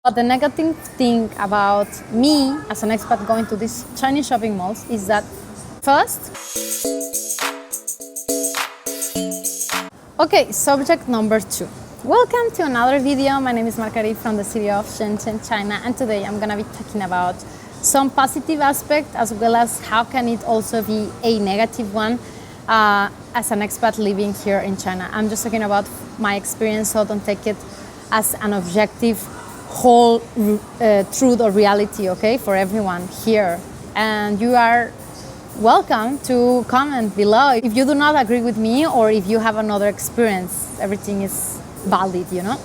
But the negative thing about me as an expat going to these Chinese shopping malls is that first, okay, subject number 2. Welcome to another video. My name is Marguerite from the city of Shenzhen, China, and today I'm gonna be talking about some positive aspect as well as how can it also be a negative one as an expat living here in China. I'm just talking about my experience, so don't take it as an objective whole truth or reality, okay, for everyone here. And you are welcome to comment below if you do not agree with me or if you have another experience. Everything is valid, you know.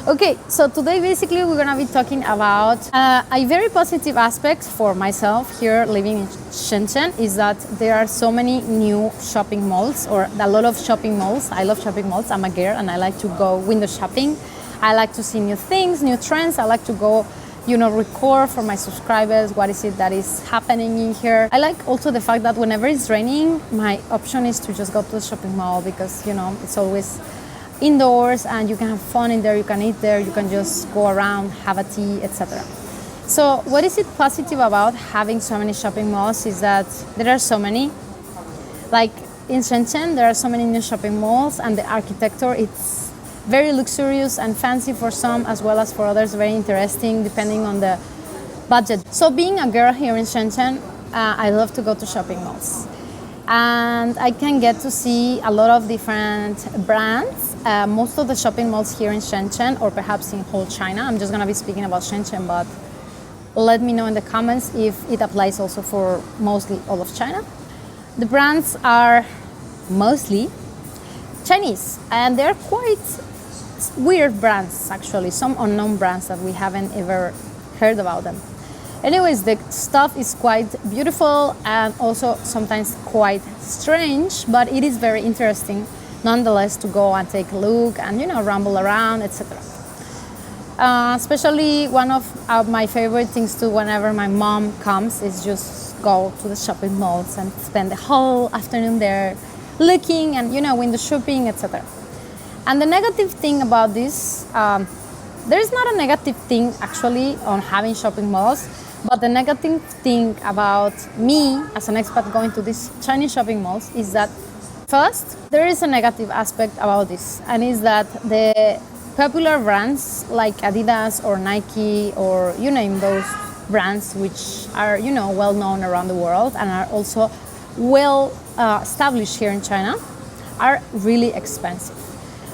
Okay, so today basically we're gonna be talking about a very positive aspect for myself here living in Shenzhen is that there are so many new shopping malls or a lot of shopping malls. I love shopping malls. I'm a girl and I like to go window shopping. I like to see new things, new trends. I like to go, you know, record for my subscribers what is it that is happening in here. I like also the fact that whenever it's raining, my option is to just go to the shopping mall because, you know, it's always indoors and you can have fun in there, you can eat there, you can just go around, have a tea, etc. So what is it positive about having so many shopping malls is that there are so many. Like in Shenzhen, there are so many new shopping malls and the architecture, it's very luxurious and fancy for some as well as for others, very interesting depending on the budget. So being a girl here in Shenzhen, I love to go to shopping malls. And I can get to see a lot of different brands. Most of the shopping malls here in Shenzhen, or perhaps in whole China, I'm just gonna be speaking about Shenzhen, but let me know in the comments if it applies also for mostly all of China. The brands are mostly Chinese, and they're quite weird brands actually, some unknown brands that we haven't ever heard about them. Anyways, the stuff is quite beautiful and also sometimes quite strange, but it is very interesting nonetheless to go and take a look and, you know, ramble around, etc. Especially one of my favorite things to whenever my mom comes is just go to the shopping malls and spend the whole afternoon there looking and, you know, window shopping, etc. And the negative thing about this, there's not a negative thing actually on having shopping malls, but the negative thing about me as an expat going to these Chinese shopping malls is that first, there is a negative aspect about this, and is that the popular brands like Adidas or Nike or you name those brands which are, you know, well known around the world and are also well established here in China are really expensive.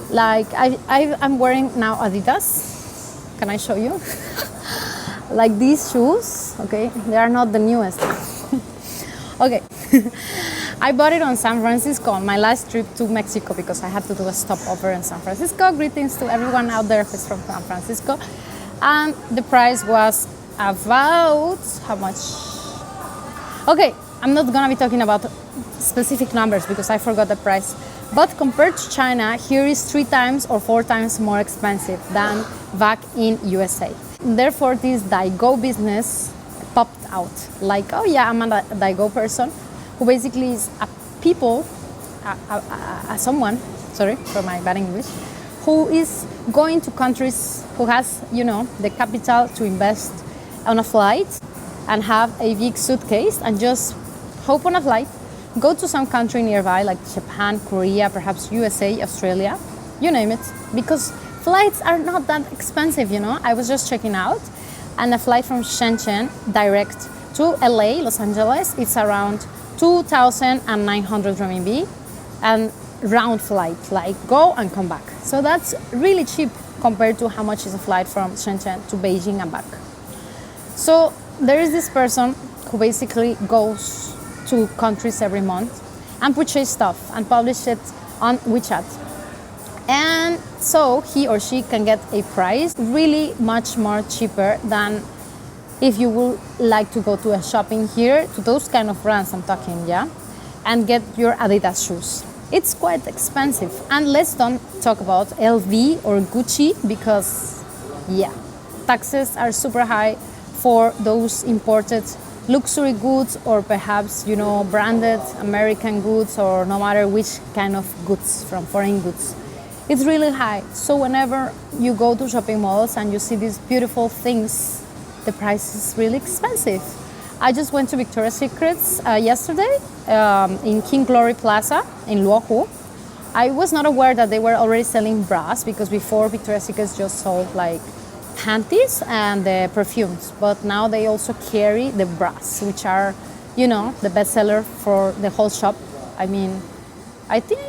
Like I'm wearing now Adidas. Can I show you? Like these shoes, okay? They are not the newest. Okay. I bought it on San Francisco on my last trip to Mexico because I had to do a stopover in San Francisco. Greetings to everyone out there who's from San Francisco. And the price was about how much? Okay, I'm not gonna be talking about specific numbers because I forgot the price. But compared to China, here is 3 times or 4 times more expensive than back in USA. Therefore, this Daigou business popped out. Like, oh yeah, I'm a Daigou person, who basically is someone, sorry for my bad English, who is going to countries who has, you know, the capital to invest on a flight and have a big suitcase and just hop on a flight, go to some country nearby like Japan, Korea, perhaps USA, Australia, you name it, because flights are not that expensive, you know. I was just checking out and a flight from Shenzhen direct to LA, Los Angeles, it's around 2,900 RMB and round flight, like go and come back. So that's really cheap compared to how much is a flight from Shenzhen to Beijing and back. So there is this person who basically goes to countries every month and purchase stuff and publish it on WeChat. And so he or she can get a price really much more cheaper than if you would like to go to a shopping here, to those kind of brands I'm talking, yeah, and get your Adidas shoes. It's quite expensive. And let's don't talk about LV or Gucci because, yeah, taxes are super high for those imported luxury goods or perhaps, you know, branded American goods or no matter which kind of goods from foreign goods. It's really high. So whenever you go to shopping malls and you see these beautiful things, the price is really expensive. I just went to Victoria's Secrets yesterday in King Glory Plaza in Luohu. I was not aware that they were already selling bras because before Victoria's Secrets just sold like panties and the perfumes, but now they also carry the bras, which are, you know, the bestseller for the whole shop. I mean, I think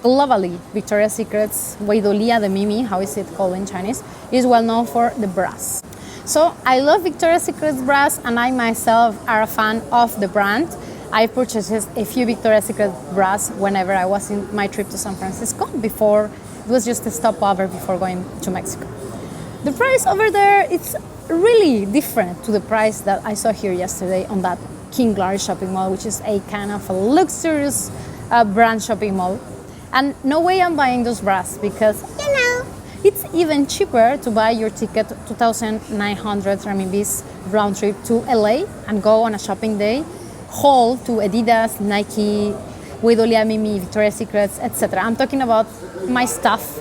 globally, Victoria's Secret's Weidolia de Mimi, how is it called in Chinese, is well known for the bras. So I love Victoria's Secret's bras, and I myself are a fan of the brand. I purchased a few Victoria's Secret bras whenever I was in my trip to San Francisco. Before, it was just a stopover before going to Mexico. The price over there, it's really different to the price that I saw here yesterday on that King Glory shopping mall, which is a kind of a luxurious brand shopping mall. And no way I'm buying those bras because, you know, it's even cheaper to buy your ticket 2,900 RMBs round trip to LA and go on a shopping day, haul to Adidas, Nike, Weidolia Mimi, Victoria's Secrets, etc. I'm talking about my stuff.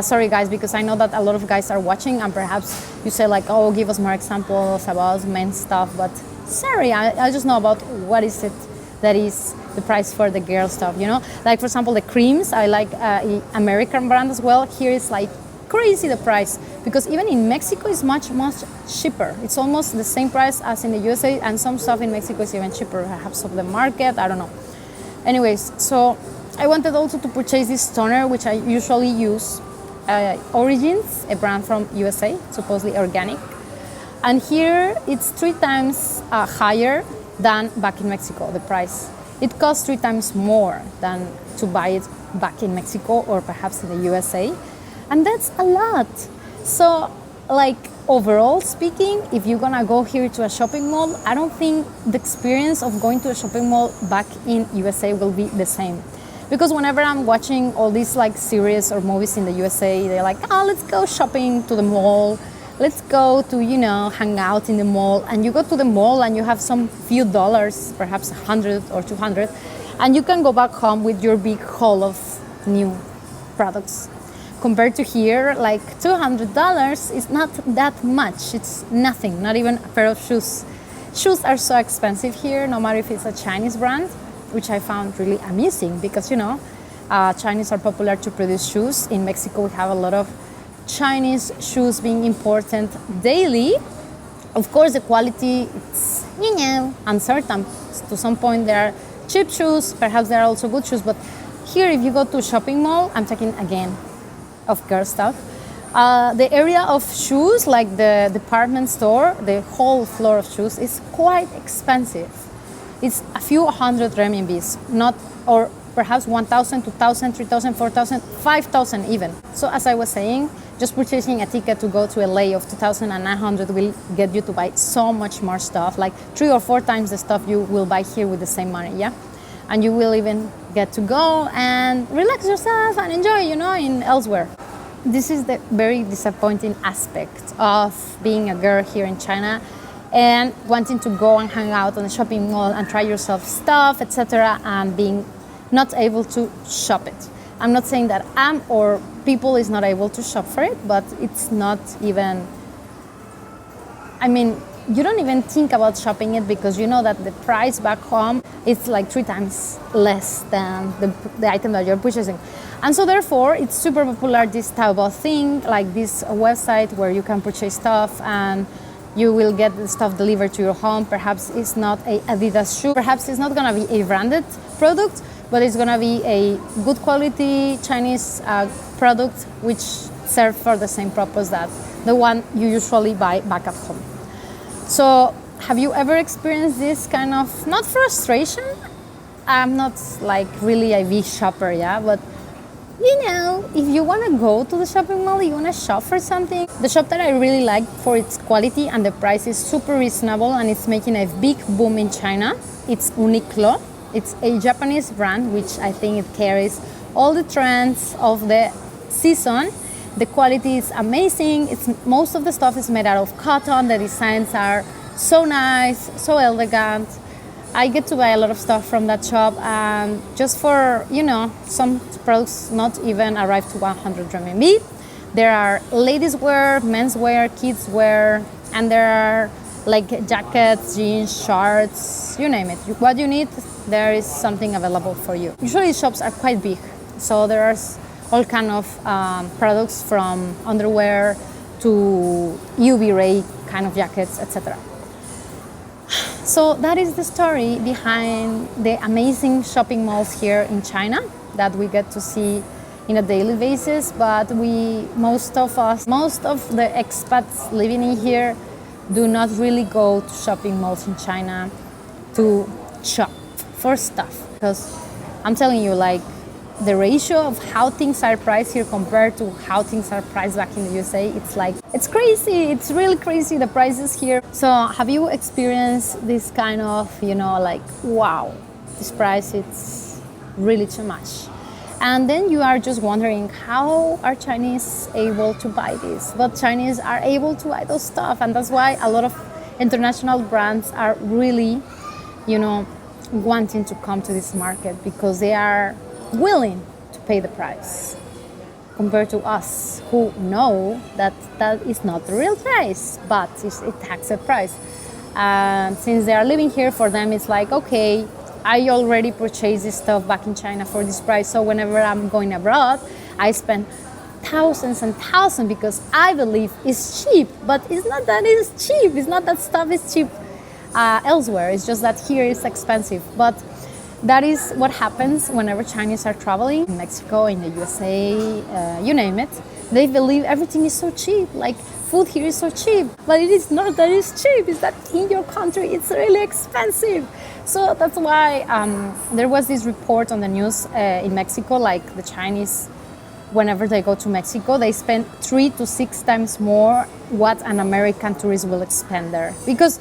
Sorry guys, because I know that a lot of guys are watching and perhaps you say like, oh, give us more examples about men's stuff, but sorry, I just know about what is it that is the price for the girl stuff, you know? Like for example, the creams, I like American brand as well. Here is like crazy the price because even in Mexico it's much cheaper. It's almost the same price as in the USA, and some stuff in Mexico is even cheaper, perhaps of the market, I don't know. Anyways, so I wanted also to purchase this toner, which I usually use. Origins, a brand from USA, supposedly organic. And here it's 3 times higher than back in Mexico, the price. It costs 3 times more than to buy it back in Mexico or perhaps in the USA. And that's a lot. So like overall speaking, if you're gonna go here to a shopping mall, I don't think the experience of going to a shopping mall back in USA will be the same. Because whenever I'm watching all these like series or movies in the USA, they're like, oh, let's go shopping to the mall. Let's go to, you know, hang out in the mall. And you go to the mall and you have some few dollars, perhaps 100 or 200, and you can go back home with your big haul of new products. Compared to here, like $200 is not that much. It's nothing, not even a pair of shoes. Shoes are so expensive here, no matter if it's a Chinese brand, which I found really amusing because, you know, Chinese are popular to produce shoes. In Mexico, we have a lot of Chinese shoes being imported daily. Of course, the quality is, you know, uncertain. To some point, there are cheap shoes, perhaps there are also good shoes, but here, if you go to a shopping mall, I'm talking again of girl stuff, the area of shoes, like the department store, the whole floor of shoes is quite expensive. It's a few hundred renminbis, not, or perhaps 1,000, 2,000, 3,000, 4,000, 5,000 even. So as I was saying, just purchasing a ticket to go to LA of 2,900 will get you to buy so much more stuff, like 3 or 4 times the stuff you will buy here with the same money, yeah? And you will even get to go and relax yourself and enjoy, you know, in elsewhere. This is the very disappointing aspect of being a girl here in China and wanting to go and hang out on a shopping mall and try yourself stuff, etc., and being not able to shop it. I'm not saying that or people is not able to shop for it, but it's not even, I mean, you don't even think about shopping it because you know that the price back home is like 3 times less than the item that you're purchasing. And so therefore, it's super popular, this type of thing, like this website where you can purchase stuff and you will get the stuff delivered to your home. Perhaps it's not a Adidas shoe. Perhaps it's not gonna be a branded product, but it's gonna be a good quality Chinese product which serves for the same purpose that the one you usually buy back at home. So have you ever experienced this kind of, not frustration? I'm not like really a big shopper, yeah, but you know, if you want to go to the shopping mall, you want to shop for something. The shop that I really like for its quality and the price is super reasonable and it's making a big boom in China. It's UNIQLO. It's a Japanese brand, which I think it carries all the trends of the season. The quality is amazing. Most of the stuff is made out of cotton. The designs are so nice, so elegant. I get to buy a lot of stuff from that shop, and just for, some products not even arrive to 100 renminbi. There are ladies wear, men's wear, kids wear, and there are like jackets, jeans, shorts, you name it. What you need, there is something available for you. Usually shops are quite big, so there's all kind of products from underwear to UV ray kind of jackets, etc. So that is the story behind the amazing shopping malls here in China that we get to see in a daily basis. But most of the expats living in here do not really go to shopping malls in China to shop for stuff. Because I'm telling you, like, the ratio of how things are priced here compared to how things are priced back in the USA, it's crazy. It's really crazy, the prices here. So have you experienced this kind of, like, wow, this price, it's really too much. And then you are just wondering, how are Chinese able to buy this? But Chinese are able to buy those stuff, and that's why a lot of international brands are really, wanting to come to this market, because they are willing to pay the price compared to us, who know that that is not the real price, but it takes a price. And since they are living here, for them it's like, okay, I already purchased this stuff back in China for this price, so whenever I'm going abroad, I spend thousands and thousands because I believe it's cheap. But it's not that it's cheap. It's not that stuff is cheap elsewhere. It's just that here it's expensive. But that is what happens whenever Chinese are traveling in Mexico, in the USA, you name it. They believe everything is so cheap. Like, food here is so cheap, but it is not that it's cheap. It's that in your country it's really expensive. So that's why there was this report on the news in Mexico, like the Chinese, whenever they go to Mexico, they spend 3 to 6 times more what an American tourist will spend there. Because,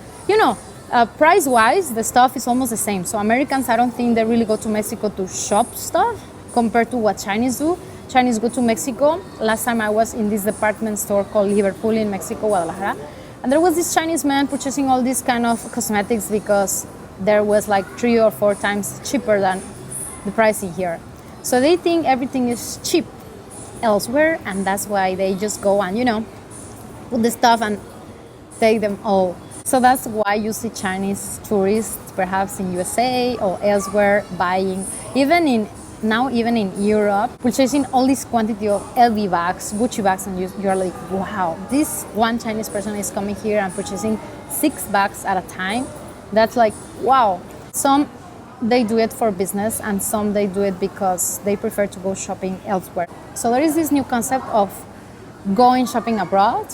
price-wise, the stuff is almost the same. So Americans, I don't think they really go to Mexico to shop stuff compared to what Chinese do. Chinese go to Mexico. Last time I was in this department store called Liverpool in Mexico, Guadalajara, and there was this Chinese man purchasing all these kind of cosmetics because there was like 3 or 4 times cheaper than the price in here. So they think everything is cheap elsewhere, and that's why they just go and, put the stuff and take them all. So that's why you see Chinese tourists, perhaps in USA or elsewhere, buying, even in Europe, purchasing all this quantity of LV bags, Gucci bags, and you're like, wow, this one Chinese person is coming here and purchasing 6 bags at a time. That's like, wow. Some, they do it for business, and some they do it because they prefer to go shopping elsewhere. So there is this new concept of going shopping abroad,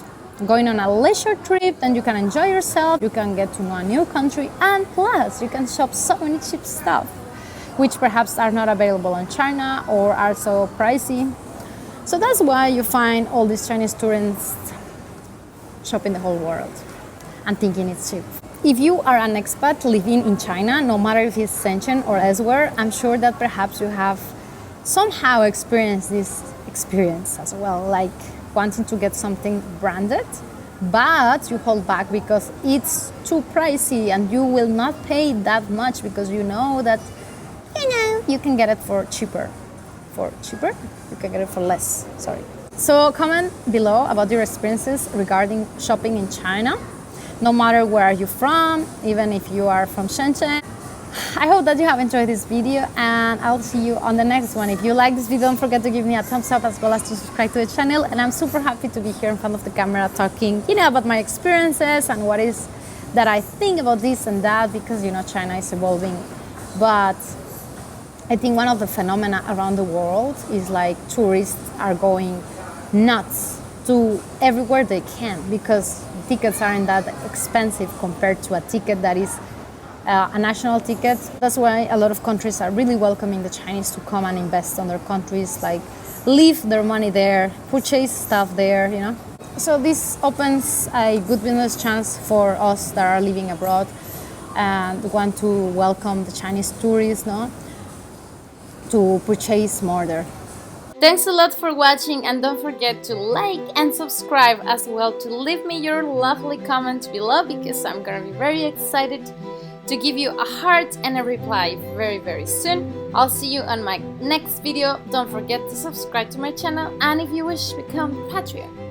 going on a leisure trip, then you can enjoy yourself, you can get to know a new country, and plus you can shop so many cheap stuff, which perhaps are not available in China or are so pricey. So that's why you find all these Chinese tourists shopping the whole world and thinking it's cheap. If you are an expat living in China, no matter if it's Shenzhen or elsewhere, I'm sure that perhaps you have somehow experienced this experience as well, like wanting to get something branded, but you hold back because it's too pricey and you will not pay that much because you know that you can get it for cheaper. You can get it for less, sorry. So comment below about your experiences regarding shopping in China, no matter where you're from, even if you are from Shenzhen. I hope that you have enjoyed this video, and I'll see you on the next one. If you like this video, don't forget to give me a thumbs up as well as to subscribe to the channel. And I'm super happy to be here in front of the camera talking, about my experiences and what is that I think about this and that, because, China is evolving. But I think one of the phenomena around the world is like tourists are going nuts to everywhere they can because tickets aren't that expensive compared to a ticket that is a national ticket. That's why a lot of countries are really welcoming the Chinese to come and invest on their countries, like leave their money there, purchase stuff there, So this opens a good business chance for us that are living abroad and want to welcome the Chinese tourists, to purchase more there. Thanks a lot for watching, and don't forget to like and subscribe as well, to leave me your lovely comments below, because I'm gonna be very excited to give you a heart and a reply very soon. I'll see you on my next video. Don't forget to subscribe to my channel, and if you wish, become Patreon.